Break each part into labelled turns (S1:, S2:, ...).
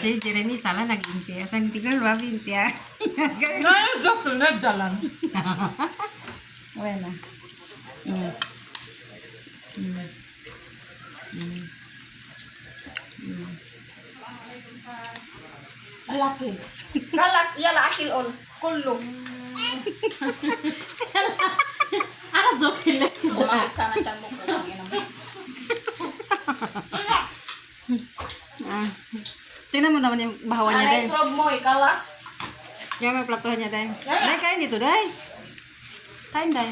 S1: Si Jeremy salah nag-intiya. Sang tignan ba intiya?
S2: Ngayon, just net jalan.
S1: Bueno.
S2: Malaki. Kalas, yala akil on. Kulong. Ano joke lang? Sumakit sana chan mo.
S1: Tingnan mo naman yung bahawan niya, Day.
S2: Rob mo, kalas.
S1: Yung may platuhan niya, Day. Day, kain dito, Day. Kain, Day.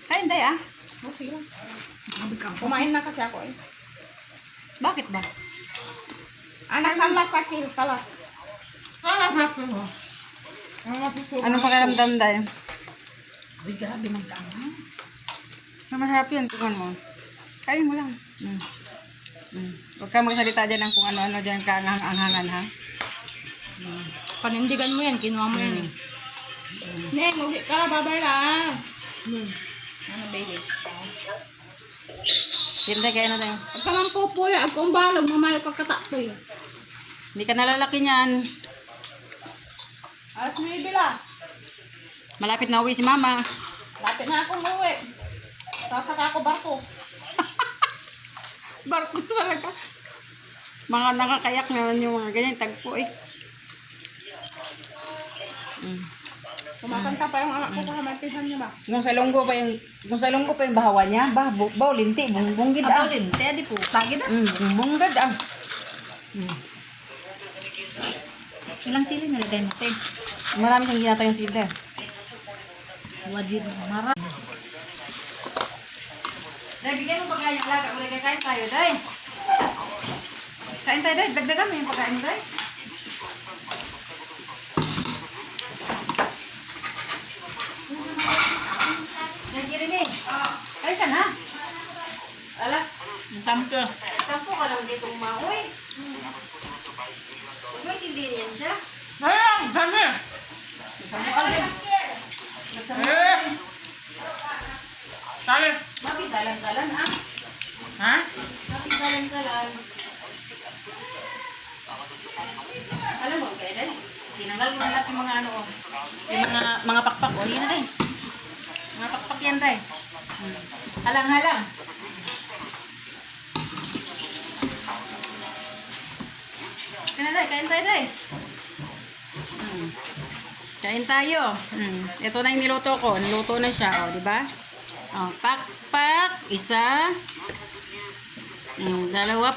S1: Kain, Day, ah.
S2: Sige. Kumain na kasi ako eh.
S1: Bakit ba?
S2: Anak kalas akil, kalas.
S1: Anong pakiramdam, Day?
S2: Uy, grabe magkama.
S1: Masarap yun, tingnan mo. Kain mo lang. Huwag ka magsalita dyan ng kung ano-ano dyan kaanghang-anghangan, ha?
S2: Panindigan mo yan, kinuha mo yan eh. Neng, ulit ka, babay lang. Ano, baby?
S1: Siyempre, kaya na tayo.
S2: Huwag ka man pupuya, huwag kang balog, mamayo ka katapoy.
S1: Hindi ka nalalaki niyan.
S2: Alas mo ibila.
S1: Malapit na uwi si Mama.
S2: Lapit na akong uwi. Sasaka ako barko.
S1: Barko talaga. Mga nakakayak naman yung mga ganyan, tagpo eh.
S2: Kumakanta pa yung anak ko, kahamartihan niya ba?
S1: Kung sa lunggo pa yung bahawan niya, bawlinti, bunggid ah.
S2: Bawlinti, di po. Pagid ah.
S1: Bunggid ah.
S2: Ilang sili nilagay natin?
S1: Marami siyang ginatay yung sila.
S2: Wajid, marami.
S1: Day, bigyan mo pagkain yung alaga. Muli kain tayo, Day. Kain tayo, Day. Dagdagan mo yung pagkain mo, Day. Day, Jeremy. Kain ka na. Ala,
S2: Tampo.
S1: tampo ka lang dito umaoy. Huwag mo intindihin yan siya.
S2: Ayang, dami.
S1: Nagsamo ka rin. Nagsamo ka
S2: Eh.
S1: rin.
S2: Sali.
S1: Mapisalan-salan, ah.
S2: Ha?
S1: Mapisalan-salan. Alam mo, kaya Day, tinanggal mo na lahat yung mga ano, yung mga pakpak, o yun na, Day. Mga pakpak yan, Day. Halang-halang. Kaya Day, kain tayo, Day. Kain tayo. Ito na yung niluto ko. Niluto na siya, o, di ba? Oh, pakpak, isa. Dalawa.